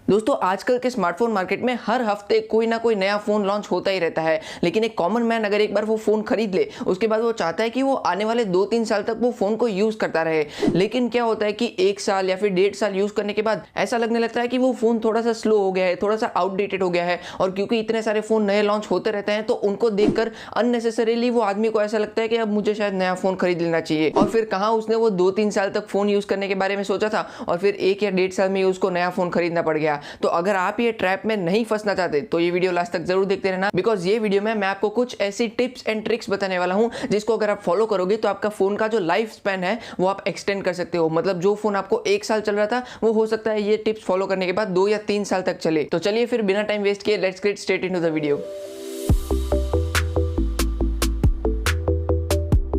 दोस्तों आजकल के स्मार्टफोन मार्केट में हर हफ्ते कोई ना कोई नया फोन लॉन्च होता ही रहता है, लेकिन एक कॉमन मैन अगर एक बार वो फोन खरीद ले उसके बाद वो चाहता है कि वो आने वाले 2-3 साल तक वो फोन को यूज करता रहे। लेकिन क्या होता है कि 1 साल या फिर 1.5 साल यूज करने के बाद ऐसा लगने लगता है कि वो फोन थोड़ा सा स्लो हो गया है, थोड़ा सा आउटडेटेड हो गया है। और क्योंकि इतने सारे फोन नए लॉन्च होते रहते हैं तो उनको देखकर अननेसेसरीली वो आदमी को ऐसा लगता है कि अब मुझे शायद नया फोन खरीद लेना चाहिए। और फिर कहाँ उसने वो 2-3 साल तक फोन यूज करने के बारे में सोचा था और फिर 1 या 1.5 साल में उसको नया फोन खरीदना पड़ गया। तो अगर आप ये ट्रैप में नहीं फंसना चाहते तो ये वीडियो लास्ट तक जरूर देखते रहना, बिकॉज ये वीडियो में मैं आपको कुछ ऐसी टिप्स एंड ट्रिक्स बताने वाला हूं जिसको अगर आप फॉलो करोगे तो आपका फोन का जो लाइफ स्पैन है वो आप एक्सटेंड कर सकते हो। मतलब जो फोन आपको 1 साल चल रहा था वो हो सकता है ये टिप्स फॉलो करने के बाद 2 या 3 साल तक चले। तो चलिए फिर बिना टाइम वेस्ट किए let's get straight into the video.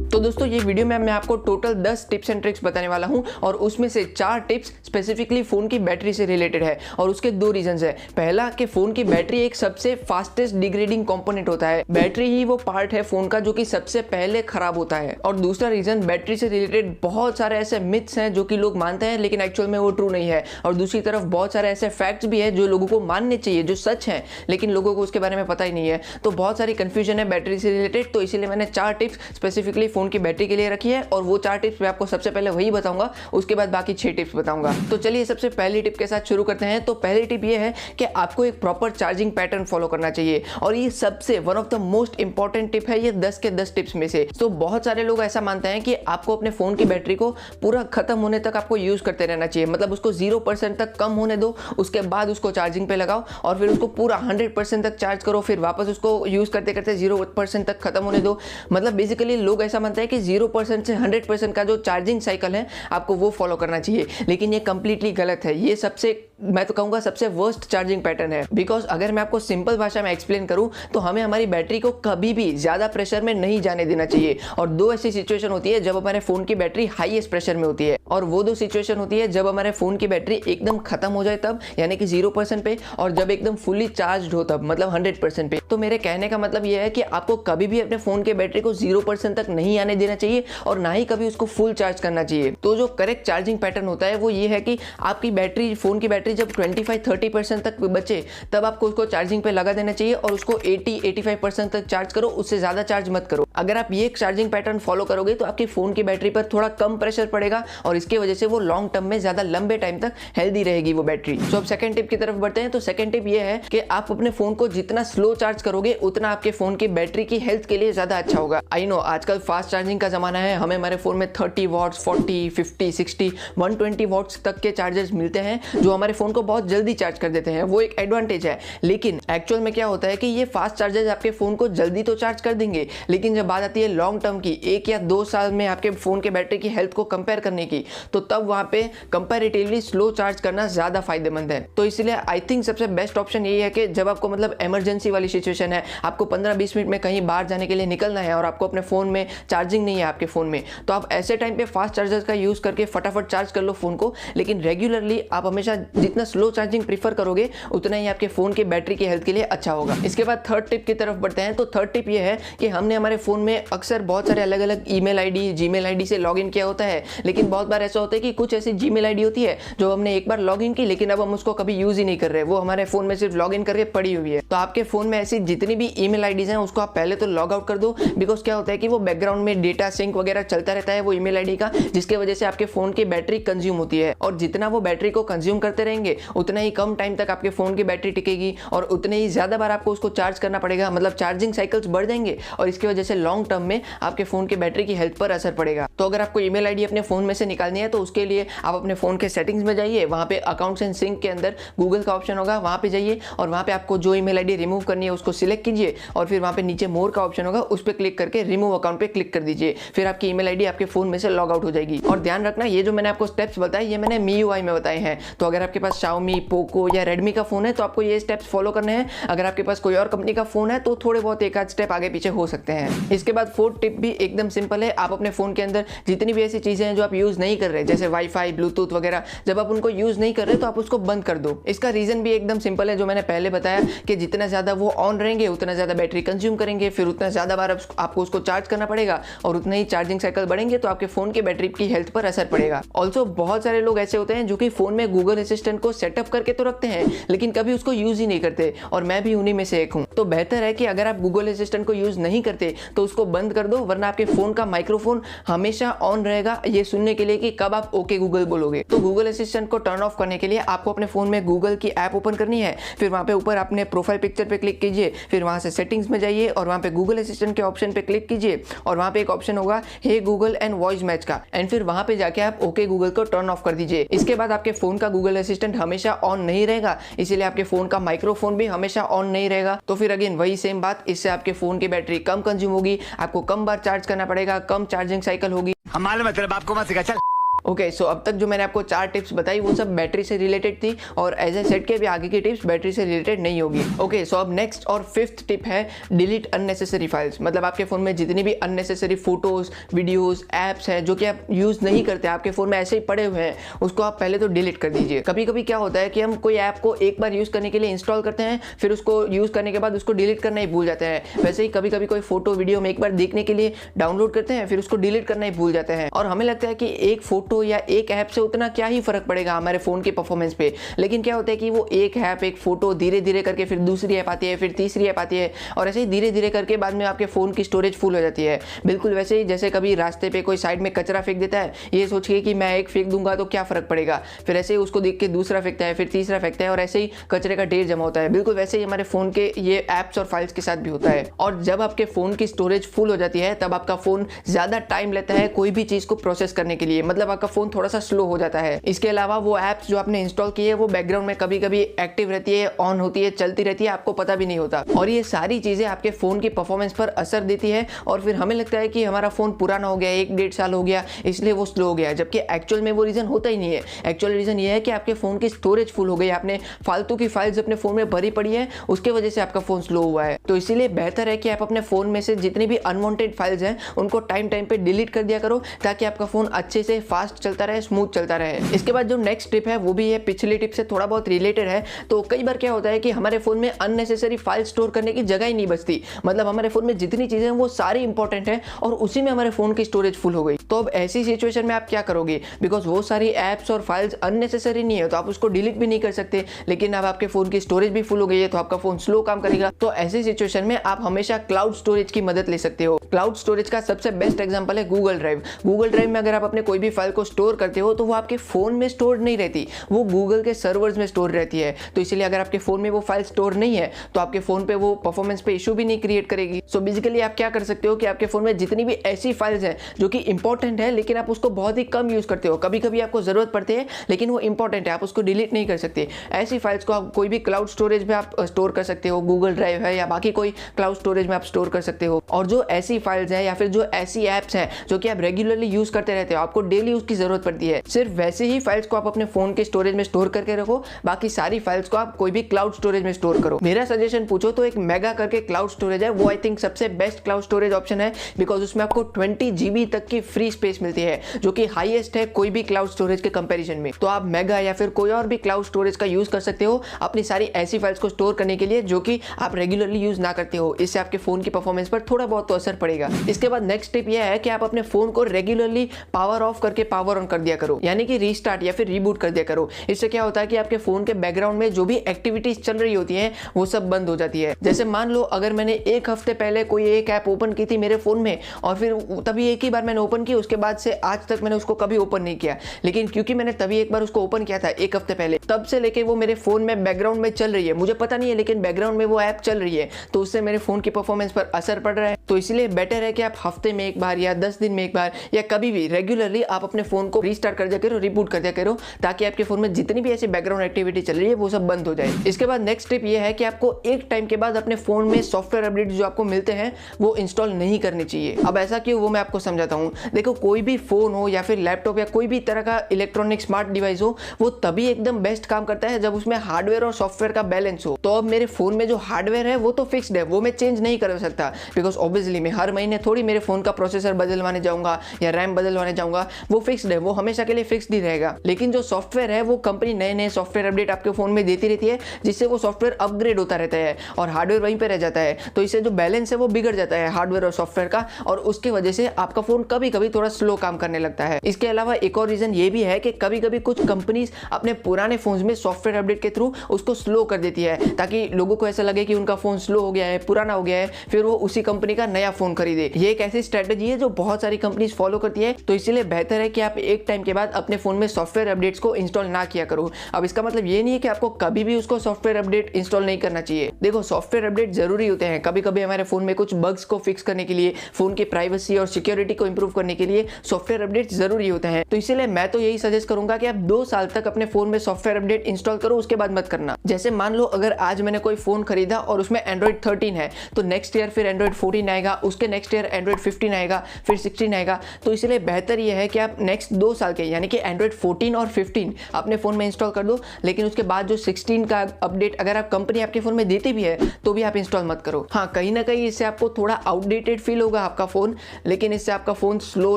तो दोस्तों ये वीडियो में मैं आपको टोटल 10 टिप्स एंड ट्रिक्स बताने वाला हूं और उसमें से 4 टिप्स स्पेसिफिकली फोन की बैटरी से रिलेटेड है और उसके 2 रीजंस है। पहला कि फोन की बैटरी एक सबसे फास्टेस्ट डिग्रेडिंग कंपोनेंट होता है, बैटरी ही वो पार्ट है फोन का जो कि सबसे पहले खराब होता है। और दूसरा रीजन बैटरी से रिलेटेड बहुत सारे ऐसे मिथ्स हैं जो कि लोग मानते हैं लेकिन एक्चुअल में वो ट्रू नहीं है। और दूसरी तरफ बहुत सारे ऐसे फैक्ट्स भी है जो लोगों को मानने चाहिए, जो सच है लेकिन लोगों को उसके बारे में पता ही नहीं है। तो बहुत सारी कंफ्यूजन है बैटरी से रिलेटेड, तो इसीलिए मैंने 4 टिप्स स्पेसिफिकली फोन की बैटरी के लिए रखी है और वो 4 टिप्स मैं आपको सबसे पहले वही बताऊंगा, उसके बाद बाकी 6 टिप्स बताऊंगा। तो चलिए सबसे पहली टिप के साथ शुरू करते हैं। तो पहली टिप ये है कि आपको एक प्रॉपर चार्जिंग पैटर्न फॉलो करना चाहिए और ये सबसे one of the most important tip है ये 10 के 10 टिप्स में से। तो बहुत सारे लोग ऐसा मानते हैं कि आपको अपने फोन की बैटरी को पूरा खत्म होने तक आपको यूज करते रहना चाहिए, मतलब उसको 0% तक कम होने दो, उसके बाद उसको चार्जिंग पे लगाओ और फिर उसको पूरा 100% तक चार्ज करो, फिर वापस उसको यूज करते करते 0% तक खत्म होने दो। मतलब बेसिकली लोग ऐसा मानते हैं कि 0% से 100% का जो चार्जिंग साइकिल है आपको वो फॉलो करना चाहिए, लेकिन ये कंप्लीटली गलत है। ये सबसे, मैं तो कहूंगा सबसे वर्स्ट चार्जिंग पैटर्न है। बिकॉज अगर मैं आपको सिंपल भाषा में एक्सप्लेन करूं तो हमें हमारी बैटरी को कभी भी ज्यादा प्रेशर में नहीं जाने देना चाहिए। और 2 ऐसी सिचुएशन होती है जब हमारे फोन की बैटरी हाईएस्ट प्रेशर में होती है, और वो 2 सिचुएशन होती है जब हमारे फोन की बैटरी एकदम खत्म हो जाए तब, यानी कि 0% पे, और जब एकदम फुली चार्ज हो तब, मतलब 100% पे। तो मेरे कहने का मतलब ये है कि आपको कभी भी अपने फोन के बैटरी को 0% तक नहीं आने देना चाहिए और ना ही कभी उसको फुल चार्ज करना चाहिए। तो जो करेक्ट चार्जिंग पैटर्न होता है वो ये है कि आपकी बैटरी, फोन की बैटरी जब 25-30% तक बचे तब आपको उसको चार्जिंग पे लगा देना चाहिए और उसको 80-85% तक चार्ज करो, उससे ज्यादा चार्ज मत करो। अगर आप ये चार्जिंग पैटर्न फॉलो करोगे तो आपके फोन की बैटरी पर थोड़ा कम प्रेशर पड़ेगा और इसकी वजह से वो लॉन्ग टर्म में ज्यादा लंबे टाइम तक हेल्दी रहेगी वो बैटरी। तो अब सेकंड टिप की तरफ बढ़ते हैं। तो सेकंड टिप ये है कि आप अपने फोन को जितना स्लो चार्ज करोगे उतना आपके फोन की बैटरी की हेल्थ के लिए ज्यादा अच्छा होगा। आई नो आजकल फास्ट चार्जिंग का जमाना है, हमें हमारे फोन में 30 वॉट्स, 40, 50, 60, 120 वॉट्स तक के चार्जर्स मिलते हैं जो हमारे फोन को बहुत जल्दी चार्ज कर देते हैं, वो एक एडवांटेज है। लेकिन एक्चुअल में क्या होता है कि ये फास्ट चार्जर्स आपके फोन को जल्दी तो चार्ज कर देंगे, लेकिन जब बात आती है लॉन्ग टर्म की, 1 या 2 साल में आपके फोन के बैटरी की हेल्थ को कंपेयर करने की, तो तब वहां पे कंपैरेटिवली स्लो चार्ज करना ज्यादा फायदेमंद है। तो इसलिए आई थिंक सबसे बेस्ट ऑप्शन यही है कि जब आपको मतलब इमरजेंसी वाली सिचुएशन है, आपको 15-20 मिनट में कहीं बाहर जाने के लिए निकलना है और आपको अपने फोन में चार्जिंग नहीं है आपके फोन में, तो आप ऐसे टाइम पे फास्ट चार्जर्स का यूज करके फटाफट चार्ज कर लो फोन को। लेकिन रेगुलरली आप हमेशा जितना स्लो चार्जिंग प्रीफर करोगे उतना ही आपके फोन की बैटरी की हेल्थ के लिए अच्छा होगा। इसके बाद थर्ड टिप की तरफ बढ़ते हैं। तो थर्ड टिप ये है कि हमने हमारे फोन में अक्सर बहुत सारे अलग अलग ईमेल आईडी, जीमेल आईडी से लॉगिन किया होता है, लेकिन बहुत बार ऐसा होता है कि कुछ ऐसी जीमेल आईडी होती है जो हमने एक बार लॉगिन की लेकिन अब हम उसको कभी यूज ही नहीं कर रहे, वो हमारे फोन में सिर्फ लॉगिन करके पड़ी हुई है। तो आपके फोन में ऐसी जितनी भी ईमेल आईडीज हैं उसको आप पहले तो लॉग आउट कर दो, बिकॉज क्या होता है कि वो बैकग्राउंड में डेटा सिंक वगैरह चलता रहता है वो ईमेल आईडी का, जिसके वजह से आपके फोन की बैटरी कंज्यूम होती है। और जितना वो बैटरी को कंज्यूम करते रहेंगे उतना ही कम टाइम तक आपके फोन की बैटरी टिकेगी और उतने ही ज्यादा बार आपको उसको चार्ज करना पड़ेगा, मतलब चार्जिंग साइकिल्स बढ़ जाएंगे और इसकी वजह से लॉन्ग टर्म में आपके फोन की बैटरी की हेल्थ पर असर पड़ेगा। तो अगर आपको ईमेल आईडी अपने फोन में से निकालनी है तो उसके लिए आप अपने फोन के सेटिंग्स में जाइए, वहां पे अकाउंट्स एंड सिंक के अंदर गूगल का ऑप्शन होगा, वहां पे जाइए और वहां पे आपको जो ईमेल आईडी रिमूव करनी है उसको सिलेक्ट कीजिए और फिर वहां पे नीचे मोर का ऑप्शन होगा, उस पर क्लिक करके रिमूव अकाउंट पे क्लिक कर दीजिए, फिर आपकी ईमेल आईडी आपके फोन में से लॉग आउट हो जाएगी। और ध्यान रखना ये जो मैंने आपको स्टेप्स बताए ये मैंने MIUI में बताए हैं, तो अगर आपके पास Xiaomi, Poco या Redmi का फोन है तो आपको ये स्टेप्स फॉलो करने हैं। अगर आपके पास कोई और कंपनी का फोन है तो थोड़े बहुत एक आध स्टेप आगे पीछे हो सकते हैं। इसके बाद फोर्थ टिप भी एकदम सिंपल है, आप अपने फोन के अंदर जितनी भी ऐसी चीजें हैं जो आप यूज नहीं कर रहे, जैसे वाईफाई, ब्लूटूथ वगैरह, जब आप उनको यूज नहीं कर रहे तो आप उसको बंद कर दो। इसका रीजन भी एकदम सिंपल है जो मैंने पहले बताया कि जितना ज्यादा वो ऑन रहेंगे उतना ज्यादा बैटरी कंज्यूम करेंगे, फिर उतना ज्यादा बार आपको उसको चार्ज करना पड़ेगा और उतना ही चार्जिंग साइकिल बढ़ेंगे तो आपके फोन के बैटरी की हेल्थ पर असर पड़ेगा। ऑल्सो बहुत सारे लोग ऐसे होते हैं जो कि फोन में गूगल असिस्टेंट असिस्टेंट को सेटअप करके तो रखते हैं लेकिन कभी उसको यूज ही नहीं करते, और मैं भी उन्हीं में से एक हूं। तो बेहतर है कि अगर आप गूगल असिस्टेंट को यूज नहीं करते तो उसको बंद कर दो, वरना आपके फोन का माइक्रोफोन हमेशा ऑन रहेगा ये सुनने के लिए कि कब आप ओके गूगल बोलोगे। तो गूगल असिस्टेंट को टर्न ऑफ करने के लिए आपको अपने फोन में गूगल की ऐप ओपन करनी है, फिर वहां पे ऊपर अपने प्रोफाइल पिक्चर पे क्लिक कीजिए, फिर वहां से सेटिंग्स में जाइए और वहां पे गूगल असिस्टेंट के ऑप्शन पे क्लिक कीजिए और वहां पे एक ऑप्शन होगा हे गूगल एंड वॉइस मैच का, एंड फिर वहां पे जाके आप ओके गूगल को टर्न ऑफ कर दीजिए। इसके बाद आपके फोन का गूगल असिस्टेंट हमेशा ऑन नहीं रहेगा, इसीलिए आपके फोन का माइक्रोफोन भी हमेशा ऑन नहीं रहेगा। तो फिर अगेन वही सेम बात, इससे आपके फोन की बैटरी कम कंज्यूम होगी, आपको कम बार चार्ज करना पड़ेगा, कम चार्जिंग साइकिल होगी। हमारे मतलब आपको मत सिखा चल। ओके, सो अब तक जो मैंने आपको 4 टिप्स बताई वो सब बैटरी से रिलेटेड थी, और एज ए सेट के भी आगे की टिप्स बैटरी से रिलेटेड नहीं होगी। ओके, सो अब नेक्स्ट और 5th टिप है डिलीट अननेसेसरी फाइल्स। मतलब आपके फोन में जितनी भी अननेसेसरी फोटोज, वीडियोस, एप्स हैं जो कि आप यूज नहीं करते, आपके फोन में ऐसे ही पड़े हुए हैं, उसको आप पहले तो डिलीट कर दीजिए। कभी कभी क्या होता है कि हम कोई ऐप को एक बार यूज करने के लिए इंस्टॉल करते हैं, फिर उसको यूज करने के बाद उसको डिलीट करना ही भूल जाते हैं। वैसे ही कभी कभी कोई फोटो वीडियो हम एक बार देखने के लिए डाउनलोड करते हैं, फिर उसको डिलीट करना ही भूल जाते हैं, और हमें लगता है कि एक फोटो या एक ऐप से उतना क्या ही फर्क पड़ेगा हमारे फोन के परफॉर्मेंस पे। लेकिन क्या होता है कि वो एक ऐप, एक फोटो धीरे धीरे करके फिर दूसरी ऐप आती है, फिर तीसरी ऐप आती है, और ऐसे ही धीरे धीरे करके बाद में आपके फोन की स्टोरेज फुल हो जाती है। बिल्कुल वैसे ही जैसे कभी रास्ते पे कोई साइड में कचरा फेंक देता है, ये सोच के कि मैं एक फेंक दूंगा तो क्या फर्क पड़ेगा, फिर ऐसे ही उसको देख के दूसरा फेंकता है, फिर तीसरा फेंकता है, और ऐसे ही कचरे का ढेर जमा होता है। बिल्कुल वैसे ही हमारे फोन के ये एप्स और फाइल्स के साथ भी होता है। और जब आपके फोन की स्टोरेज फुल हो जाती है तब आपका फोन ज्यादा टाइम लेता है कोई भी चीज को प्रोसेस करने के लिए, मतलब आपका फोन थोड़ा सा स्लो हो जाता है। इसके अलावा वो ऐप्स जो आपने इंस्टॉल की है वो बैकग्राउंड में कभी कभी एक्टिव रहती है, ऑन होती है, चलती रहती है, आपको पता भी नहीं होता, और ये सारी चीजें आपके फोन की परफॉर्मेंस पर असर देती है, और फिर हमें लगता है कि हमारा फोन पुराना हो गया, 1-1.5 साल हो गया इसलिए वो स्लो हो गया, जबकि एक्चुअल में वो रीजन होता ही नहीं है। एक्चुअल रीजन ये है कि आपके फोन की स्टोरेज फुल हो गई, आपने फालतू की फाइल्स अपने फोन में भरी पड़ी है, उसके वजह से आपका फोन स्लो हुआ है। तो इसीलिए बेहतर है कि आप अपने फोन में से जितनी भी अनवांटेड फाइल्स हैं उनको टाइम टाइम पे डिलीट कर दिया करो, ताकि आपका फोन अच्छे से फास्ट चलता रहे, स्मूथ चलता रहे। इसके बाद जो नेक्स्ट टिप है वो भी है पिछली टिप से थोड़ा बहुत रिलेटेड है। तो कई बार क्या होता है कि हमारे फोन में अननेसेसरी फाइल स्टोर करने की जगह ही नहीं बचती, मतलब हमारे फोन में जितनी चीजें हैं वो सारी इंपॉर्टेंट है और उसी में हमारे फोन की स्टोरेज फुल हो गई। तो अब ऐसी सिचुएशन में आप क्या करोगे, बिकॉज वो सारी एप्स और फाइल्स अननेसेसरी नहीं है तो आप उसको डिलीट भी नहीं कर सकते, लेकिन अब आपके फोन की स्टोरेज भी फुल हो गई है तो आपका फोन स्लो काम करेगा। तो ऐसी सिचुएशन में आप हमेशा क्लाउड स्टोरेज की मदद ले सकते हो। क्लाउड स्टोरेज का सबसे बेस्ट एग्जांपल है गूगल ड्राइव। गूगल ड्राइव में अगर आप अपने कोई भी फाइल को स्टोर करते हो तो वो आपके फोन में स्टोर नहीं रहती, वो गूगल के सर्वर्स में स्टोर रहती है। तो इसलिए अगर आपके फोन में वो फाइल स्टोर नहीं है तो आपके फोन पे वो परफॉर्मेंस पे इशू भी नहीं क्रिएट करेगी। सो बेसिकली आप क्या कर सकते हो कि आपके फोन में जितनी भी ऐसी फाइल्स हैं जो कि इंपॉर्टेंट है लेकिन आप उसको बहुत ही कम यूज करते हो, कभी कभी आपको जरूरत पड़ती है लेकिन वो इंपॉर्टेंट है, आप उसको डिलीट नहीं कर सकते, ऐसी फाइल्स को आप कोई भी क्लाउड स्टोरेज में आप स्टोर कर सकते हो। गूगल ड्राइव है या बाकी कोई क्लाउड स्टोरेज में आप स्टोर कर सकते हो। और जो ऐसी फाइल्स हैं या फिर जो ऐसी एप्स हैं जो कि आप रेगुलरली यूज करते रहते हो, आपको डेली उसकी जरूरत पड़ती है, सिर्फ वैसे ही फाइल्स को आप अपने फोन के स्टोरेज में स्टोर करके रखो, बाकी सारी फाइल्स को आप कोई भी क्लाउड स्टोरेज में स्टोर करो। मेरा सजेशन पूछो तो एक मेगा करके क्लाउड स्टोरेज है, वो आई थिंक सबसे बेस्ट क्लाउड स्टोरेज ऑप्शन है, बिकॉज उसमें आपको 20 GB तक की फ्री स्पेस मिलती है जो कि हाईएस्ट है कोई भी क्लाउड स्टोरेज के कंपैरिजन में। तो आप मेगा या फिर कोई और भी क्लाउड स्टोरेज का यूज कर सकते हो अपनी सारी ऐसी फाइल्स को स्टोर करने के लिए जो कि आप रेगुलरली यूज ना करते हो। इससे आपके फोन की परफॉर्मेंस पर थोड़ा बहुत तो असर पड़ेगा। इसके बाद नेक्स्ट टिप यह है कि आप अपने फोन को रेगुलरली पावर ऑफ करके पावर ऑन कर दिया करो, यानी कि रीस्टार्ट या फिर रीबूट कर दिया करो। इससे क्या होता है कि आपके फोन के बैकग्राउंड में जो भी एक्टिविटीज चल रही होती हैं वो सब बंद हो जाती है। जैसे मान लो अगर मैंने एक हफ्ते पहले कोई एक ऐप ओपन की थी मेरे फोन में और फिर तभी एक ही बार मैंने ओपन की, उसके बाद से आज तक मैंने उसको कभी ओपन नहीं किया, लेकिन क्योंकि मैंने तभी एक बार उसको ओपन किया था एक हफ्ते पहले, तब से लेके वो मेरे फोन में बैकग्राउंड में चल रही है, मुझे पता नहीं है लेकिन बैकग्राउंड में वो ऐप चल रही है, तो उससे मेरे फोन की परफॉर्मेंस पर असर पड़ रहा है। तो इसलिए बेटर है कि आप हफ्ते में एक बार या 10 दिन में एक बार या कभी भी रेगुलरली आप अपने फोन को रीस्टार्ट कर दिया करो, रिबूट कर दिया करो, ताकि आपके फोन में जितनी भी ऐसी बैकग्राउंड एक्टिविटी चल रही है वो सब बंद हो जाए। इसके बाद नेक्स्ट टिप ये है कि आपको एक टाइम के बाद अपने फोन में सॉफ्टवेयर अपडेट जो आपको मिलते हैं वो इंस्टॉल नहीं करनी चाहिए। अब ऐसा क्यों, वो मैं आपको समझाता हूँ। देखो, कोई भी फोन हो या फिर लैपटॉप या कोई भी तरह का इलेक्ट्रॉनिक स्मार्ट डिवाइस हो, वो तभी एकदम बेस्ट काम करता है जब उसमें हार्डवेयर और सॉफ्टवेयर का बैलेंस हो। तो अब मेरे फोन में जो हार्डवेयर है वो तो फिक्स्ड है, वो मैं चेंज नहीं कर सकता, बिकॉज ऑब्वियसली मैं हर हर महीने थोड़ी मेरे फ़ोन का प्रोसेसर बदलवाने जाऊंगा या रैम बदलवाने जाऊंगा, वो फिक्स्ड है, वो हमेशा के लिए फिक्स्ड ही रहेगा। लेकिन जो सॉफ्टवेयर है वो कंपनी नए नए सॉफ्टवेयर अपडेट आपके फ़ोन में देती रहती है, जिससे वो सॉफ्टवेयर अपग्रेड होता रहता है और हार्डवेयर वहीं पर रह जाता है। तो इससे जो बैलेंस है वो बिगड़ जाता है हार्डवेयर और सॉफ्टवेयर का, और उसकी वजह से आपका फ़ोन कभी कभी थोड़ा स्लो काम करने लगता है। इसके अलावा एक और रीज़न ये भी है कि कभी कभी कुछ कंपनीज अपने पुराने फोन्स में सॉफ्टवेयर अपडेट के थ्रू उसको स्लो कर देती है, ताकि लोगों को ऐसा लगे कि उनका फ़ोन स्लो हो गया है, पुराना हो गया है, फिर वो उसी कंपनी का नया फ़ोन खरीदे। ये एक ऐसी स्ट्रेटजी है जो बहुत सारी कंपनीज फॉलो करती है। तो इसीलिए बेहतर है कि आप एक टाइम के बाद अपने फ़ोन में सॉफ्टवेयर अपडेट्स को इंस्टॉल ना किया करो। अब इसका मतलब ये नहीं है कि आपको कभी भी उसको सॉफ्टवेयर अपडेट इंस्टॉल नहीं करना चाहिए। देखो, सॉफ्टवेयर अपडेट जरूरी होते हैं। कभी कभी हमारे फ़ोन में कुछ बग्स को फिक्स करने के लिए, फ़ोन की प्राइवेसी और सिक्योरिटी को इंप्रूव करने के लिए सॉफ्टवेयर अपडेट जरूरी होते हैं। तो इसीलिए मैं तो यही सजेस्ट करूंगा कि आप 2 साल तक अपने फ़ोन में सॉफ्टवेयर अपडेट इंस्टॉल करो, उसके बाद मत करना। जैसे मान लो अगर आज मैंने कोई फ़ोन खरीदा और उसमें एंड्रॉइड 13 है, तो नेक्स्ट ईयर फिर एंड्रॉइड 14 आएगा, उसके नेक्स्ट ईयर एंड्रॉइड 15 आएगा, फिर 16 आएगा। तो इसलिए बेहतर यह है कि आप नेक्स्ट 2 साल के यानी कि एंड्रॉइड 14 और 15 अपने फ़ोन में इंस्टॉल कर दो, लेकिन उसके बाद जो 16 का अपडेट अगर आप कंपनी आपके फ़ोन में देती भी है तो भी आप इंस्टॉल मत करो। हाँ, कहीं ना कहीं इससे आपको थोड़ा आउटडेटेड फील होगा आपका फ़ोन, लेकिन इससे आपका फ़ोन स्लो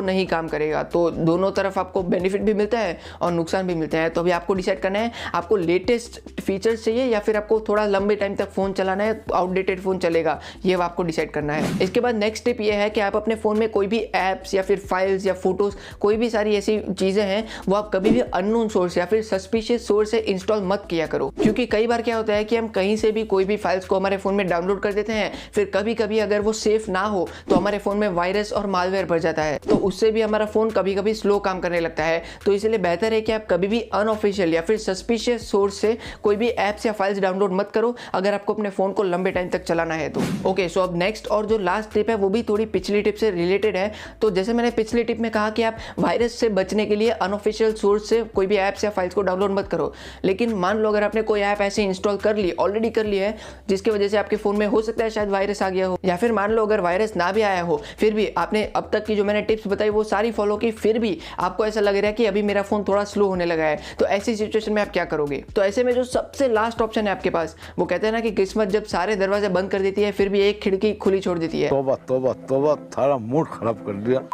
नहीं काम करेगा। तो दोनों तरफ आपको बेनिफिट भी मिलता है और नुकसान भी मिलता है। तो अभी आपको डिसाइड करना है आपको लेटेस्ट फीचर्स चाहिए या फिर आपको थोड़ा लंबे टाइम तक फ़ोन चलाना है, आउटडेटेड फ़ोन चलेगा, ये आपको डिसाइड करना है। इसके बाद नेक्स्ट टिप ये है कि आप अपने फ़ोन में कोई भी ऐप्स या फिर फाइल्स या फोटोज़, कोई भी सारी ऐसी चीज़ें हैं, वो आप कभी भी अननोन सोर्स या फिर सस्पिशियस सोर्स से इंस्टॉल मत किया करो। क्योंकि कई बार क्या होता है कि हम कहीं से भी कोई भी फाइल्स को हमारे फ़ोन में डाउनलोड कर देते हैं, फिर कभी कभी अगर वो सेफ ना हो तो हमारे फ़ोन में वायरस और मालवेयर भर जाता है, तो उससे भी हमारा फ़ोन कभी कभी स्लो काम करने लगता है। तो इसलिए बेहतर है कि आप कभी भी अनऑफिशियल या फिर सस्पिशियस सोर्स से कोई भी ऐप्स या फाइल्स डाउनलोड मत करो अगर आपको अपने फ़ोन को लंबे टाइम तक चलाना है तो। ओके, सो अब नेक्स्ट और जो लास्ट टिप है वो भी थोड़ी पिछली टिप से रिलेटेड है। तो जैसे मैंने पिछली टिप में कहा कि आप वायरस से बचने के लिए अनऑफिशियल सोर्स से कोई भी ऐप्स या फाइल्स को डाउनलोड मत करो, लेकिन मान लो अगर आपने कोई ऐप ऐसे इंस्टॉल कर ली, ऑलरेडी कर ली है, जिसकी वजह से आपके फ़ोन में हो सकता है शायद वायरस आ गया हो, या फिर मान लो अगर वायरस ना भी आया हो, फिर भी आपने अब तक की जो मैंने टिप्स बताई वो सारी फॉलो की, फिर भी आपको ऐसा लग रहा है कि अभी मेरा फ़ोन थोड़ा स्लो होने लगा है, तो ऐसी सिचुएशन में आप क्या करोगे? तो ऐसे में जो सबसे लास्ट ऑप्शन है आपके पास, वो कहते हैं ना कि किस्मत जब सारे दरवाजे बंद कर देती है फिर भी एक खिड़की खुली छोड़ देती है। तौबा तौबा तौबा, सारा मूड खराब कर दिया।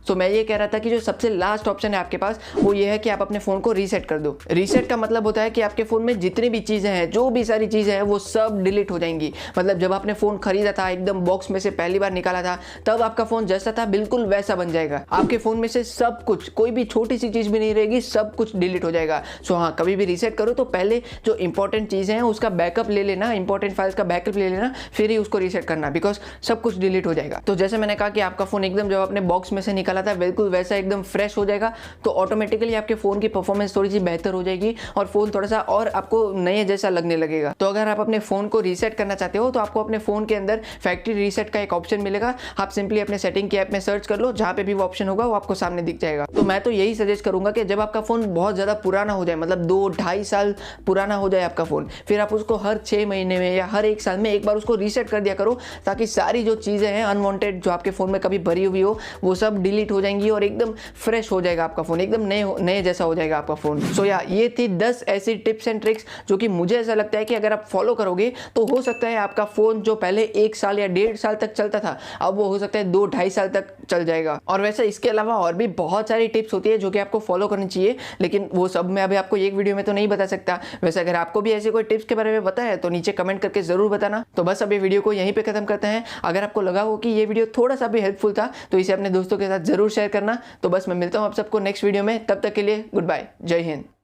तो मैं ये कह रहा था कि जो सबसे लास्ट ऑप्शन है आपके पास वो ये है कि आप अपने फ़ोन को रीसेट कर दो। रीसेट का मतलब होता है कि आपके फ़ोन में जितनी भी चीज़ें हैं, जो भी सारी चीज़ें हैं, वो सब डिलीट हो जाएंगी। मतलब जब आपने फ़ोन खरीदा था, एकदम बॉक्स में से पहली बार निकाला था, तब आपका फ़ोन जैसा था बिल्कुल वैसा बन जाएगा। आपके फ़ोन में से सब कुछ, कोई भी छोटी सी चीज़ भी नहीं रहेगी, सब कुछ डिलीट हो जाएगा। सो हाँ, कभी भी रीसेट करो तो पहले जो इंपॉर्टेंट चीज़ें हैं उसका बैकअप ले लेना, इंपॉर्टेंट फाइल्स का बैकअप ले लेना, फिर ही उसको रीसेट करना, बिकॉज सब कुछ डिलीट हो जाएगा। तो जैसे मैंने कहा कि आपका फ़ोन एकदम जब आपने बॉक्स में से निकाला था बिल्कुल वैसा एकदम फ्रेश हो जाएगा, तो ऑटोमेटिकली आपके फ़ोन की परफॉर्मेंस थोड़ी सी बेहतर हो जाएगी और फ़ोन थोड़ा सा और आपको नए जैसा लगने लगेगा। तो अगर आप अपने फ़ोन को रीसेट करना चाहते हो तो आपको अपने फ़ोन के अंदर फैक्ट्री रीसेट का एक ऑप्शन मिलेगा। आप सिंपली अपने सेटिंग की ऐप में सर्च कर लो, जहाँ पे भी वो ऑप्शन होगा वो आपको सामने दिख जाएगा। तो मैं तो यही सजेस्ट करूंगा कि जब आपका फ़ोन बहुत ज़्यादा पुराना हो जाए, मतलब 2-2.5 साल पुराना हो जाए आपका फ़ोन, फिर आप उसको हर 6 महीने में या हर 1 साल में एक बार उसको रीसेट कर दिया करो, ताकि सारी जो चीज़ें हैं अनवांटेड जो आपके फ़ोन में कभी भरी हुई हो वो सब डिलीट हो जाएंगी और एकदम फ्रेश हो जाएगा आपका फ़ोन, एकदम नए जैसा हो जाएगा आपका फ़ोन। सो या ये थी 10 ऐसी टिप्स एंड ट्रिक्स जो कि मुझे ऐसा लगता है कि अगर आप फॉलो करोगे तो हो सकता है आपका फ़ोन जो पहले 1 साल या 1.5 साल तक चलता था, अब वो हो सकता है 2-2.5 साल तक चल जाएगा। और वैसे इसके अलावा और भी बहुत सारी टिप्स होती है जो कि आपको फॉलो करनी चाहिए, लेकिन वो सब मैं अभी आपको एक वीडियो में तो नहीं बता सकता। वैसे अगर आपको भी ऐसे कोई टिप्स के बारे में पता है तो नीचे कमेंट करके ज़रूर बताना। तो बस अब ये वीडियो को यहीं पर खत्म करते हैं। अगर आपको लगा हो कि ये वीडियो थोड़ा सा भी हेल्पफुल था तो इसे अपने दोस्तों के साथ ज़रूर शेयर करना। तो बस मैं मिलता हूँ आप सबको नेक्स्ट वीडियो में, तब तक के लिए गुड बाय, जय हिंद।